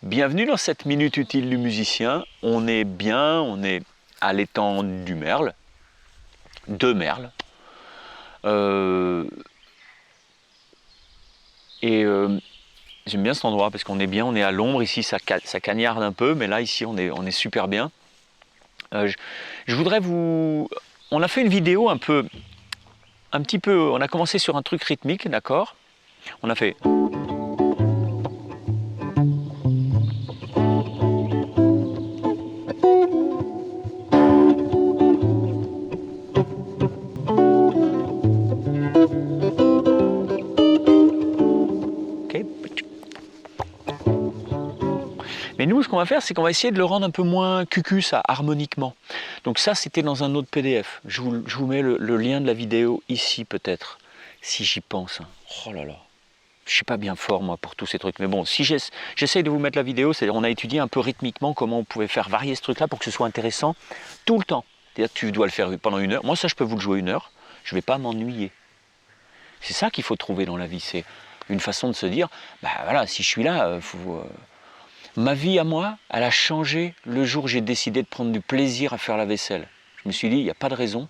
Bienvenue dans cette minute utile du musicien. On est bien, on est à l'étang du Merle, de Merle. J'aime bien cet endroit parce qu'on est bien, on est à l'ombre. Ici, ça cagnarde un peu, mais là, ici, on est super bien. Je voudrais vous... On a fait une vidéo un petit peu... On a commencé sur un truc rythmique, d'accord? On a fait... Mais nous, ce qu'on va faire, c'est qu'on va essayer de le rendre un peu moins cucu, ça, harmoniquement. Donc ça, c'était dans un autre PDF. Je vous mets le lien de la vidéo ici, peut-être, si j'y pense. Oh là là, je suis pas bien fort, moi, pour tous ces trucs. Mais bon, si j'essaye de vous mettre la vidéo, c'est-à-dire on a étudié un peu rythmiquement comment on pouvait faire varier ce truc-là pour que ce soit intéressant tout le temps. C'est-à-dire tu dois le faire pendant 1 heure. Moi, ça, je peux vous le jouer 1 heure. Je ne vais pas m'ennuyer. C'est ça qu'il faut trouver dans la vie. C'est une façon de se dire, bah voilà, si je suis là, ma vie à moi, elle a changé le jour où j'ai décidé de prendre du plaisir à faire la vaisselle. Je me suis dit, il n'y a pas de raison,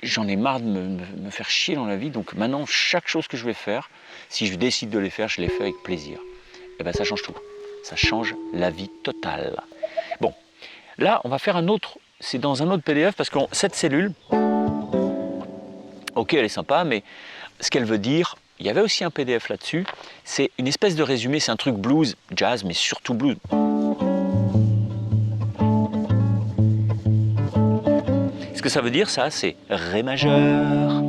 j'en ai marre de me faire chier dans la vie, donc maintenant, chaque chose que je vais faire, si je décide de les faire, je les fais avec plaisir. Et bien ça change tout, ça change la vie totale. Bon, là, on va faire un autre, c'est dans un autre PDF, parce que cette cellule, ok, elle est sympa, mais ce qu'elle veut dire, il y avait aussi un PDF là-dessus, c'est une espèce de résumé, c'est un truc blues, jazz, mais surtout blues. Ce que ça veut dire, ça, c'est Ré majeur,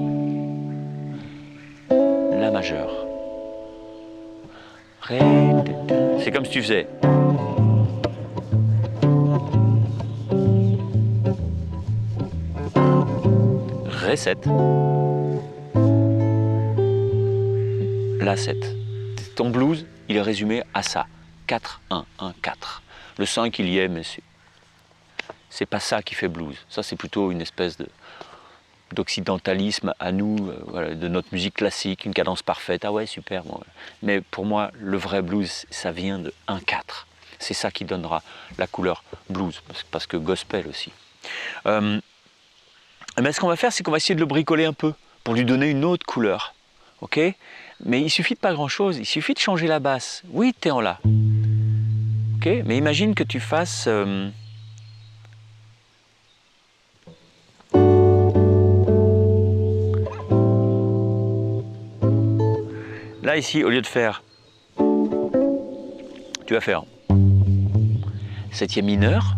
La majeur, Ré, c'est comme si tu faisais Ré 7, La 7. Ton blues, il est résumé à ça. 4, 1, 1, 4. Le 5, il y est, mais c'est pas ça qui fait blues. Ça, c'est plutôt une espèce d'occidentalisme à nous, voilà, de notre musique classique, une cadence parfaite. Ah ouais, super. Bon, voilà. Mais pour moi, le vrai blues, ça vient de 1-4. C'est ça qui donnera la couleur blues, parce que gospel aussi. Mais ce qu'on va faire, c'est qu'on va essayer de le bricoler un peu, pour lui donner une autre couleur. Ok? Mais il suffit de pas grand-chose, il suffit de changer la basse. Oui, t'es en La. Ok? Mais imagine que tu fasses... Là, ici, au lieu de faire... Tu vas faire... 7e mineur,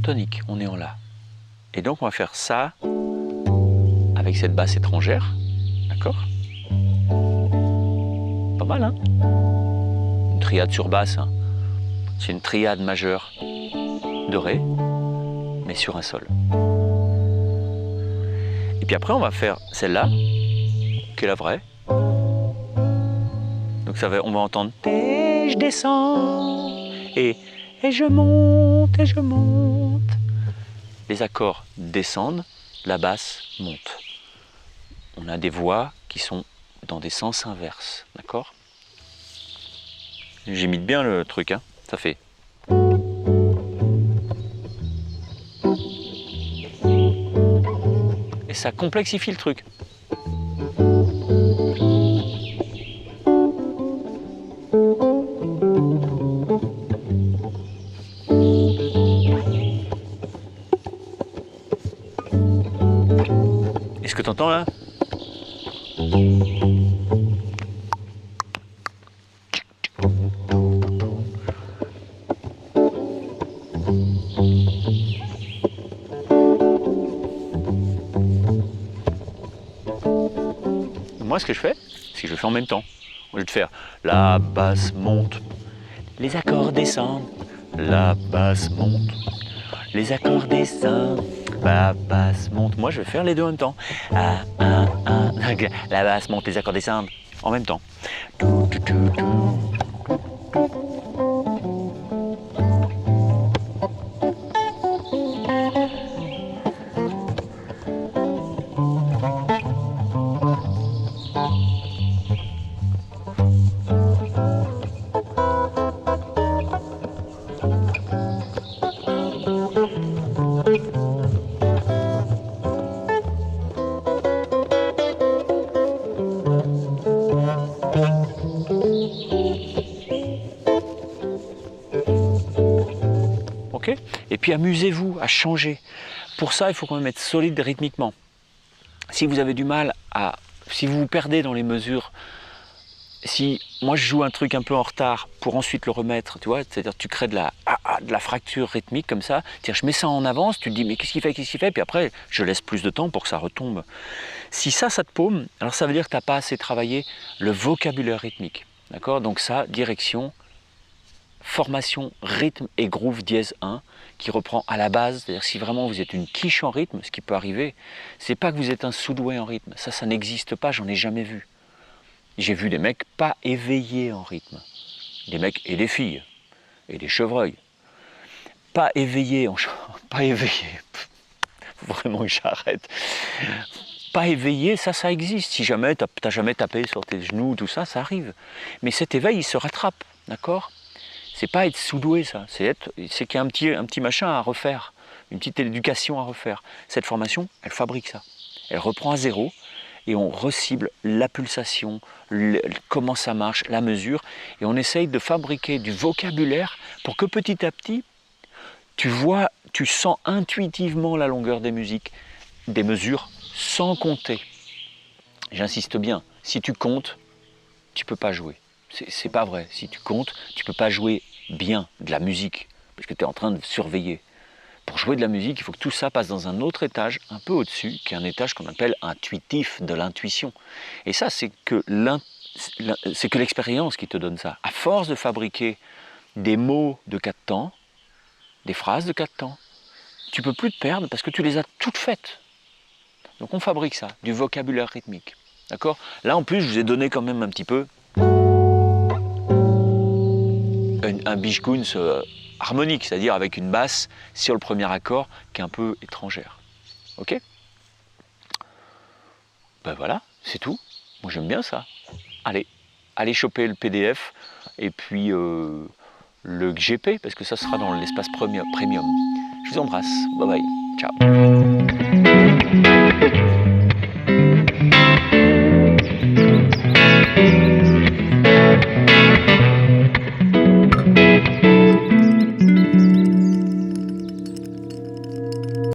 tonique, on est en La. Et donc, on va faire ça avec cette basse étrangère. D'accord? Pas mal, hein? Une triade sur basse, hein. C'est une triade majeure de Ré, mais sur un Sol. Et puis après, on va faire celle-là, qui est la vraie. Donc on va entendre et je descends, et je monte, et je monte. Les accords descendent, la basse monte. On a des voix qui sont dans des sens inverses, d'accord? J'imite bien le truc, hein. Ça fait... Et ça complexifie le truc. Est-ce que tu entends là? Moi, ce que je fais, c'est que je le fais en même temps. Au lieu de faire la basse monte, les accords descendent, la basse monte, les accords descendent, la basse monte. Moi, je vais faire les deux en même temps. La basse monte, les accords descendent en même temps. ok? Et puis amusez-vous à changer. Pour ça, il faut quand même être solide rythmiquement. Si vous avez du mal à... Si vous vous perdez dans les mesures, si moi je joue un truc un peu en retard pour ensuite le remettre, tu vois, c'est-à-dire tu crées de la fracture rythmique comme ça, c'est-à-dire je mets ça en avance, tu te dis mais qu'est-ce qu'il fait, puis après je laisse plus de temps pour que ça retombe. Si ça te paume, alors ça veut dire que tu n'as pas assez travaillé le vocabulaire rythmique, d'accord? Donc ça, direction, formation, rythme et groove dièse 1, qui reprend à la base, c'est-à-dire si vraiment vous êtes une quiche en rythme, ce qui peut arriver, c'est pas que vous êtes un sous-doué en rythme, ça n'existe pas, j'en ai jamais vu. J'ai vu des mecs pas éveillés en rythme. Des mecs et des filles, et des chevreuils. Pas éveillés en pas éveillés. Faut vraiment que j'arrête. Pas éveillé, ça existe. Si jamais t'as jamais tapé sur tes genoux, tout ça, ça arrive. Mais cet éveil, il se rattrape, d'accord? C'est pas être sous-doué, ça. C'est qu'il y a un petit machin à refaire, une petite éducation à refaire. Cette formation, elle fabrique ça. Elle reprend à zéro. Et on recible la pulsation, comment ça marche, la mesure, et on essaye de fabriquer du vocabulaire pour que petit à petit, tu sens intuitivement la longueur des musiques, des mesures, sans compter. J'insiste bien, si tu comptes, tu ne peux pas jouer. C'est pas vrai. Si tu comptes, tu ne peux pas jouer bien de la musique, parce que tu es en train de surveiller. Pour jouer de la musique, il faut que tout ça passe dans un autre étage, un peu au-dessus, qui est un étage qu'on appelle intuitif, de l'intuition. Et ça, c'est que l'expérience qui te donne ça. À force de fabriquer des mots de 4 temps, des phrases de 4 temps, tu ne peux plus te perdre parce que tu les as toutes faites. Donc on fabrique ça, du vocabulaire rythmique. D'accord? Là, en plus, je vous ai donné quand même un petit peu un Bijkunst harmonique, c'est-à-dire avec une basse sur le premier accord qui est un peu étrangère. Ok? Ben voilà, c'est tout. Moi j'aime bien ça. Allez choper le PDF et puis le GP, parce que ça sera dans l'espace premium. Je vous embrasse. Bye bye. Ciao.